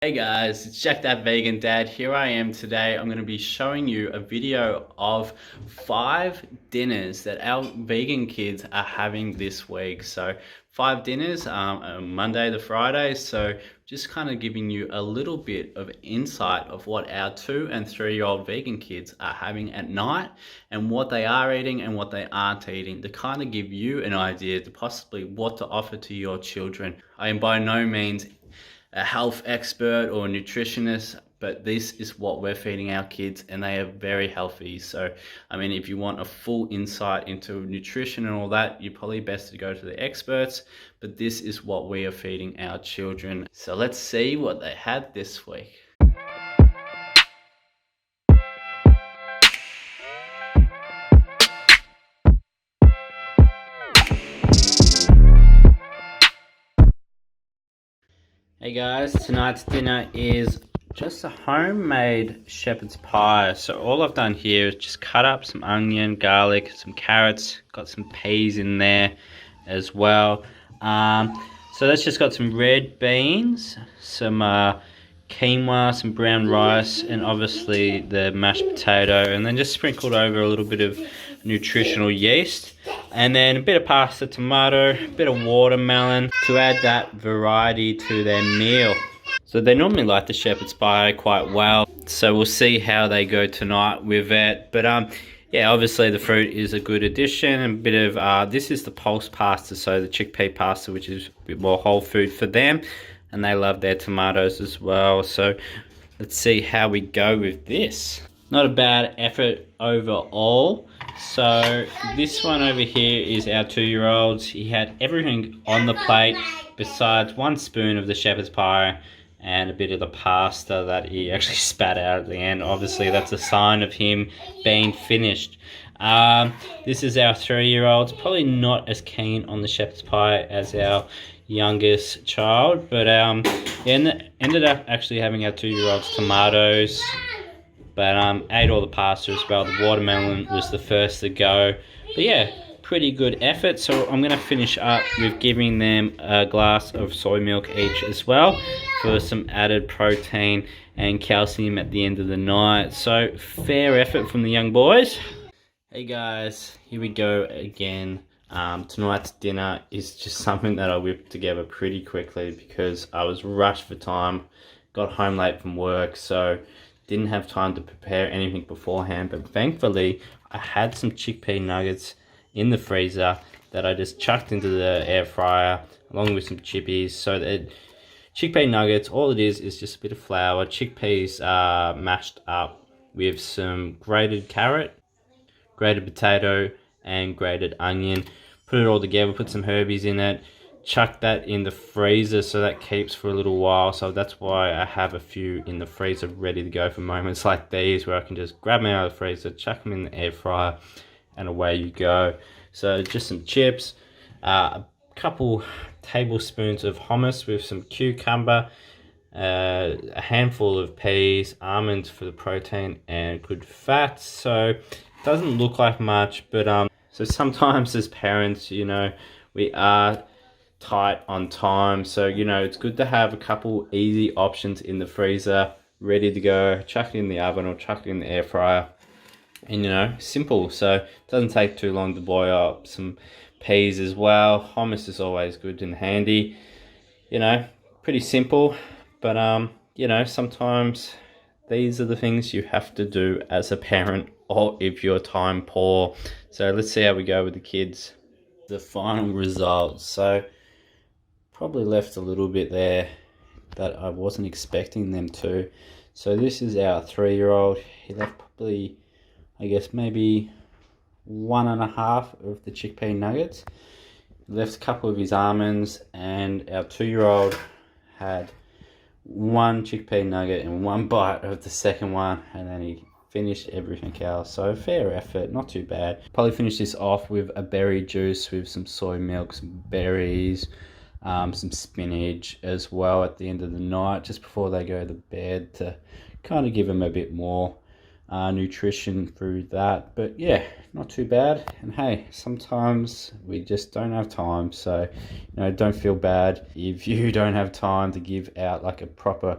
Hey guys, it's Jack That Vegan Dad. Here I am today. I'm going to be showing you a video of 5 dinners that our vegan kids are having this week. So 5 dinners, Monday to Friday. So just kind of giving you a little bit of insight of what our 2 and 3-year-old vegan kids are having at night and what they are eating and what they aren't eating to kind of give you an idea to possibly what to offer to your children. I am by no means a health expert or a nutritionist, but this is what we're feeding our kids and they are very healthy. So, I mean, if you want a full insight into nutrition and all that, you're probably best to go to the experts, but this is what we are feeding our children. So let's see what they had this week. Hey guys, tonight's dinner is just a homemade shepherd's pie. So all I've done here is just cut up some onion, garlic, some carrots, got some peas in there as well. So that's just got some red beans, some quinoa, some brown rice, and obviously the mashed potato, and then just sprinkled over a little bit of nutritional yeast, and then a bit of pasta, tomato, a bit of watermelon to add that variety to their meal. So they normally like the shepherd's pie quite well, so we'll see how they go tonight with it. But yeah, obviously the fruit is a good addition. And a bit of this is the pulse pasta, so the chickpea pasta, which is a bit more whole food for them, and they love their tomatoes as well. So let's see how we go with this. Not a bad effort overall. So this one over here is our 2-year-old. He had everything on the plate besides 1 spoon of the shepherd's pie and a bit of the pasta that he actually spat out at the end. Obviously that's a sign of him being finished. This is our 3-year-old. Probably not as keen on the shepherd's pie as our youngest child, but ended up actually having our 2-year-old's tomatoes, but ate all the pasta as well. The watermelon was the first to go, but yeah, pretty good effort. So I'm going to finish up with giving them a glass of soy milk each as well for some added protein and calcium at the end of the night. So fair effort from the young boys. Hey guys, here we go again. Tonight's dinner is just something that I whipped together pretty quickly because I was rushed for time, got home late from work, so didn't have time to prepare anything beforehand. But thankfully I had some chickpea nuggets in the freezer that I just chucked into the air fryer along with some chippies. So that chickpea nuggets, all it is just a bit of flour, chickpeas mashed up with some grated carrot, grated potato, and grated onion. Put it all together, put some herbies in it, chuck that in the freezer so that keeps for a little while. So that's why I have a few in the freezer ready to go for moments like these where I can just grab them out of the freezer, chuck them in the air fryer, and away you go. So just some chips, a couple tablespoons of hummus with some cucumber, a handful of peas, almonds for the protein and good fat. So it doesn't look like much, but so sometimes as parents, you know, we are tight on time, so you know it's good to have a couple easy options in the freezer ready to go. Chuck it in the oven or chuck it in the air fryer, and you know, simple. So it doesn't take too long to boil up. Some peas as well. Hummus is always good and handy, you know, pretty simple. But you know, sometimes these are the things you have to do as a parent or if you're time poor. So let's see how we go with the kids. The final results. So probably left a little bit there that I wasn't expecting them to. So this is our 3-year-old. He left probably, I guess, maybe 1.5 of the chickpea nuggets. Left a couple of his almonds, and our 2-year-old had 1 chickpea nugget and 1 bite of the second one, and then he finished everything else. So fair effort, not too bad. Probably finish this off with a berry juice with some soy milk, some berries, some spinach as well at the end of the night, just before they go to bed, to kind of give them a bit more nutrition through that. But yeah, not too bad. And hey, sometimes we just don't have time, so don't feel bad if you don't have time to give out like a proper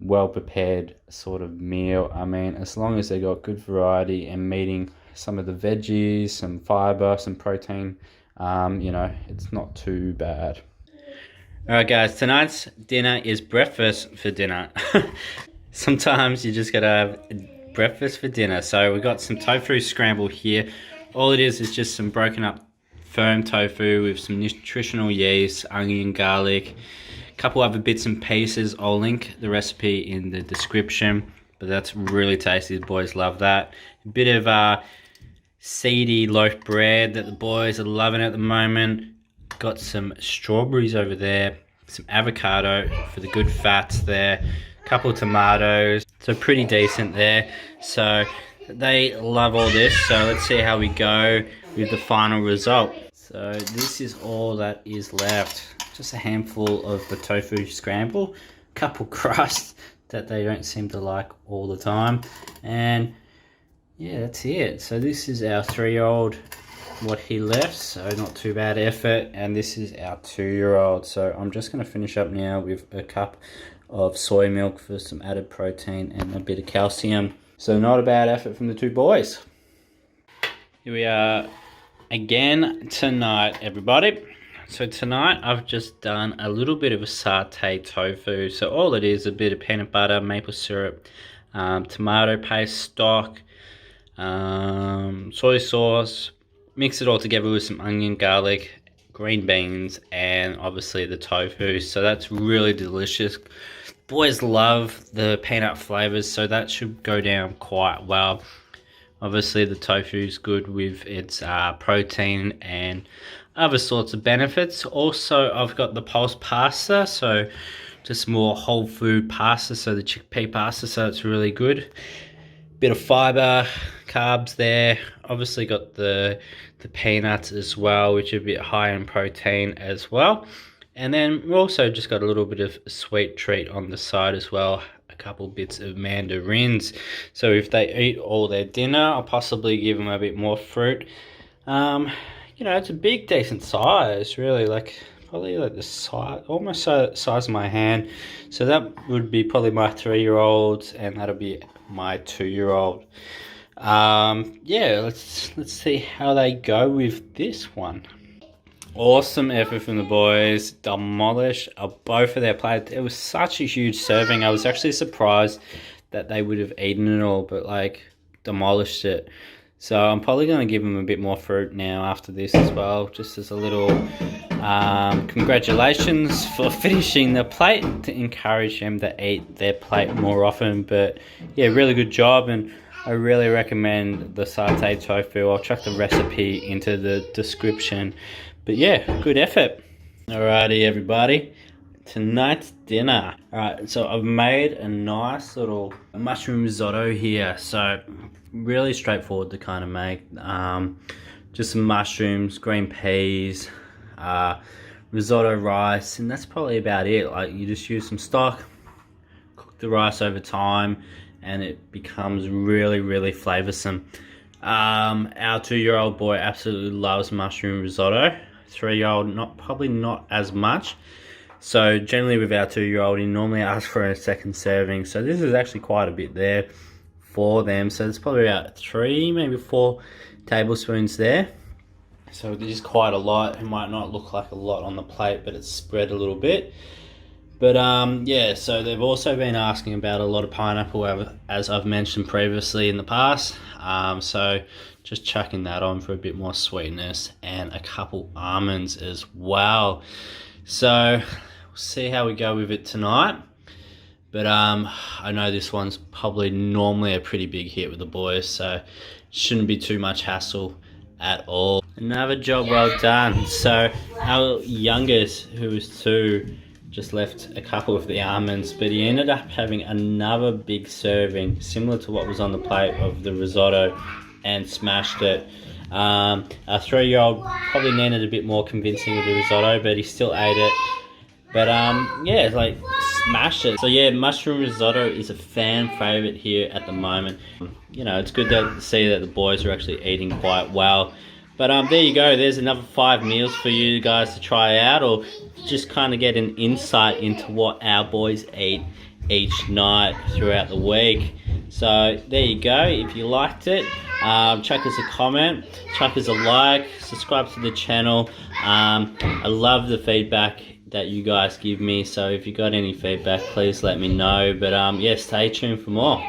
well prepared sort of meal. I mean, as long as they got good variety and meeting some of the veggies, some fiber, some protein, it's not too bad. All right, guys, tonight's dinner is breakfast for dinner. Sometimes you just gotta have breakfast for dinner. So we got some tofu scramble here. All it is just some broken up firm tofu with some nutritional yeast, onion, garlic, a couple other bits and pieces. I'll link the recipe in the description, but that's really tasty. The boys love that. A bit of seedy loaf bread that the boys are loving at the moment. Got some strawberries over there, some avocado for the good fats there, a couple of tomatoes, so pretty decent there. So they love all this, so let's see how we go with the final result. So this is all that is left, just a handful of the tofu scramble, a couple crusts that they don't seem to like all the time, and yeah, that's it. So this is our 3-year-old, what he left, so not too bad effort, and this is our 2-year-old. So I'm just going to finish up now with a cup of soy milk for some added protein and a bit of calcium. So not a bad effort from the 2 boys. Here we are again tonight, everybody. So tonight I've just done a little bit of a satay tofu. So all it is a bit of peanut butter, maple syrup, tomato paste stock, soy sauce, mix it all together with some onion, garlic, green beans, and obviously the tofu. So that's really delicious. Boys love the peanut flavors, so that should go down quite well. Obviously the tofu is good with its protein and other sorts of benefits. Also, I've got the pulse pasta, so just more whole food pasta, so the chickpea pasta, so it's really good. Bit of fiber, carbs there. Obviously got the peanuts as well, which are a bit high in protein as well. And then we also just got a little bit of a sweet treat on the side as well, a couple bits of mandarins. So if they eat all their dinner, I'll possibly give them a bit more fruit. It's a big decent size, really, probably like the size, almost the size of my hand. So that would be probably my 3-year-old, and that'll be my 2-year-old. Yeah, let's see how they go with this one. Awesome effort from the boys. Demolished both of their plates. It was such a huge serving. I was actually surprised that they would have eaten it all, but demolished it. So I'm probably going to give them a bit more fruit now after this as well, just as a little congratulations for finishing the plate, to encourage them to eat their plate more often. But yeah, really good job, and I really recommend the satay tofu. I'll chuck the recipe into the description. But yeah, good effort. Alrighty, everybody. Tonight's dinner. Alright, so I've made a nice little mushroom risotto here. So really straightforward to kind of make. Just some mushrooms, green peas, risotto rice, and that's probably about it. You just use some stock, cook the rice over time, and it becomes really, really flavoursome. Our 2-year-old boy absolutely loves mushroom risotto. 3-year-old, probably not as much. So generally with our 2-year-old, he normally asks for a second serving. So this is actually quite a bit there for them. So it's probably about 3, maybe 4 tablespoons there. So this is quite a lot. It might not look like a lot on the plate, but it's spread a little bit. But yeah, so they've also been asking about a lot of pineapple, as I've mentioned previously in the past. So just chucking that on for a bit more sweetness, and a couple almonds as well. So we'll see how we go with it tonight. But I know this one's probably normally a pretty big hit with the boys, so it shouldn't be too much hassle at all. Another job well done. So our youngest, who was 2, just left a couple of the almonds, but he ended up having another big serving similar to what was on the plate of the risotto, and smashed it. Our 3-year-old probably needed a bit more convincing with the risotto, but he still ate it. But yeah, smash it. So yeah, mushroom risotto is a fan favorite here at the moment. You know, it's good to see that the boys are actually eating quite well. But there you go, there's another 5 meals for you guys to try out, or just kind of get an insight into what our boys eat each night throughout the week. So there you go. If you liked it, chuck us a comment, chuck us a like, subscribe to the channel. I love the feedback that you guys give me, so if you got any feedback, please let me know. But yeah, stay tuned for more.